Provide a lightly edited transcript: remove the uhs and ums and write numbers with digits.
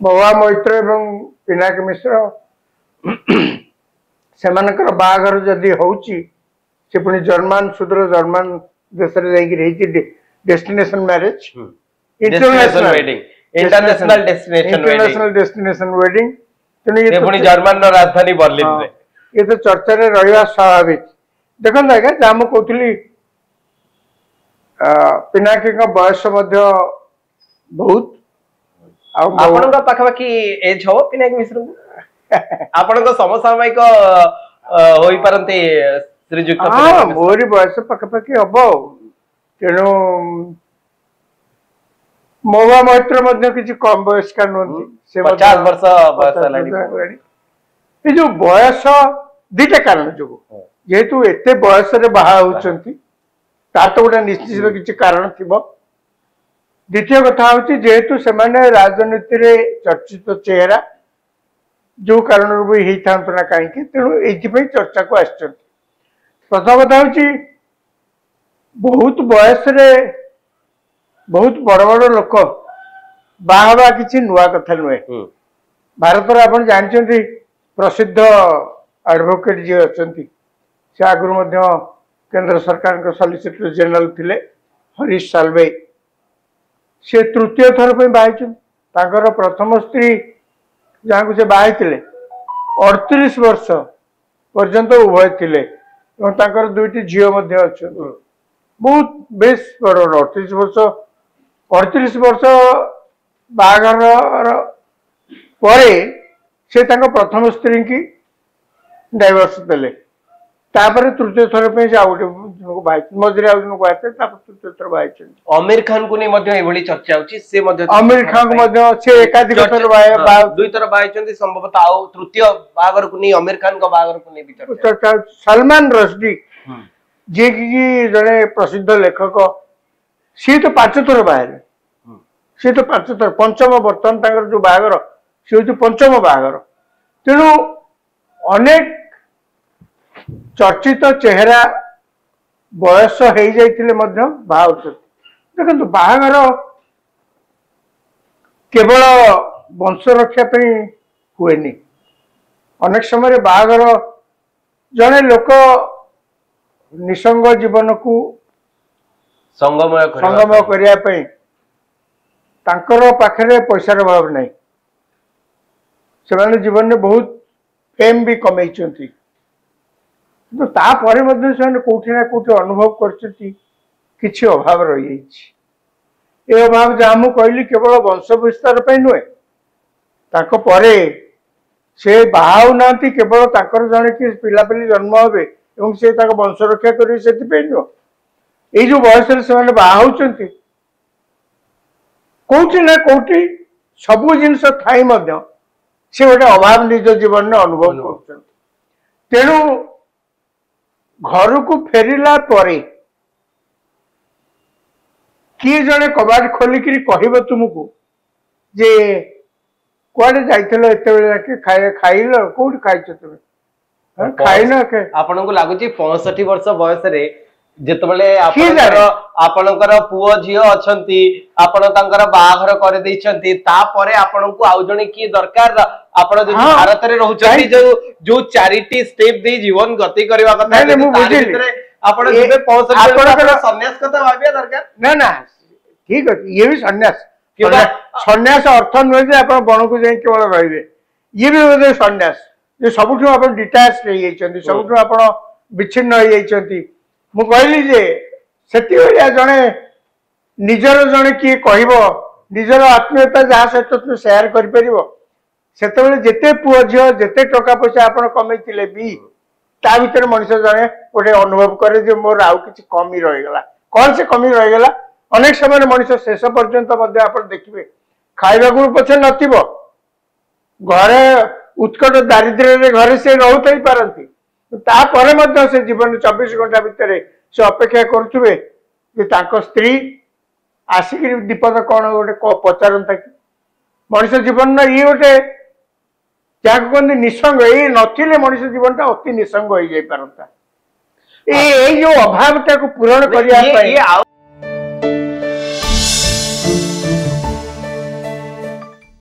महुआ मैत्र एवं पिनाकी मिश्र सेमानकर बाहाघर जदि होउची से पुणी जर्मन सुदूर जर्मन देश रे destination marriage international wedding international destination wedding ये पुणी जर्मन राजधानी बर्लिन रे ये तो चर्चा रे रहिवा स्वाभाविक देखो आज्ञा जहाँ मुझे कहती पिनाकी बयस बहुत आपण पाखापाखि एज हो पिनाकी मिश्र आपण समसामयिक होई पारंते श्रीजुक्त हाँ मोरी बयस पाखापाखि हम तेणु महुआ मैत्र किसी कम बयस्का नुहति 50 वर्ष बयस ये जो बयस दीटा कारण जो जेहेतु एते बयस बाहा होती तार तो गोटे निश्चित किसी कारण थी। द्वितीय कथा हूँ जेहेतु से राजनीति रे चर्चित चेहरा जो कारण भी होता ना कहीं तेणु ये चर्चा को आस प्रथम कथा हूँ बहुत बयस बहुत बड़ बड़ लोक बाहा किसी नुआ कथा नुहे भारत आप जानते प्रसिद्ध एडवोकेट जी अच्छा से आगुरी केंद्र सरकार सॉलिसिटर जनरल थिले हरीश साल्वे से तृतीय थर पर बाहर प्रथम स्त्री जहाँ को से बाहर 38 वर्ष पर्यंत उभय थिले दुईटी झील अच्छा बहुत बेस बड़ 38 वर्ष बाहर पर से प्रथम स्त्री की डाइवर्स देले तृतीय थर मझे तृतीय थर आमिर खान को नहीं चर्चा आमिर खान को एकाधिक थर दुई थर बाहर संभवतः आउ तृतीय बाहागर को नहीं आमिर खान को बाहागर को नहीं चर्चा सलमान रश्दी जी की जड़े प्रसिद्ध लेखक सी तो 5 थर बाहर सी तो 5 थर पंचम बर्तमान जो बाहागर सी हूँ पंचम बाहागर तेणु अनेक चर्चित चेहरा बयस हो जाइए बाहा देखो बाहागर केवल वंश रक्षा हुए अनेक समय बाहागर जड़े लोक निसंग जीवन को संगमय करने पाखरे पैसार अभाव नहीं से जीवन में बहुत फेम भी कमे तापर कौटी ना कौटी अनुभव कर अभाव रही ये अभाव जहाँ मुझे कहली केवल वंश विस्तार नुहे से बाहा ना केवल जड़े कि पिलापिली जन्म हे से वंश रक्षा करें नुह ये जो बयस से बाहा कौटी ना कौटी सबू जिनस थाई से गोटे अभाव निज जीवन में अनुभव कर तेणु घर को फेरिला परे किए जड़े कबाट खोलिक कह तुमको जे कुआडे जाइल एत खाइल कौट खाई तुम खाई न आपन को लागुची 65 वर्ष बयस रे जेतबेले आपनकर पुओ झियो अछंती आपण तांकर बाहाघर करे दैछंती तापरे आपन को आउ जणे की दरकार आपण जो भारत रे रहउछंती जो चैरिटी स्टेप दे जीवन गति करबा कथा तार भितरे आपण जेबे 65 आपनकर सन्यास कथा भाबिया दरकार ना ना ठीक अछि ये भी सन्यास सन्यास अर्थ नुहे जे आपण बण को जाई केवल रहिबे ये भी होते सन्यास जे सबुठु आपण डिटैच रहि जाइछंती सबुठु आपण विच्छिन्न होई जाइछंती मु कहली जे सेति जड़े निजर जड़े किए कह निजर आत्मीयता जहाँ सहित तुम सेयार कर जिते पुओ झील जिते टका पैसा आप कमे भी ता भर मनुष्य जड़े गोटे अनुभव करे जे मोर आउ कि कमी रहीगला कौन से कमी रहीगला अनेक समय मनुष्य शेष पर्यंत देखिए खाइबा को पछे नथिबो घरे उत्कट दारिद्र्य घरे से रहते ही पारती तापर से जीवन 24 घंटा भितर से अपेक्षा करुवे स्त्री आसिक विपद कौन गोटे पचारता कि मनुष्य जीवन ये गोटे जहाँ कहते निसंग ये नथिले मनुष्य जीवन टा अति निसंग हो पारता ये जो अभाव टाक पूरण करने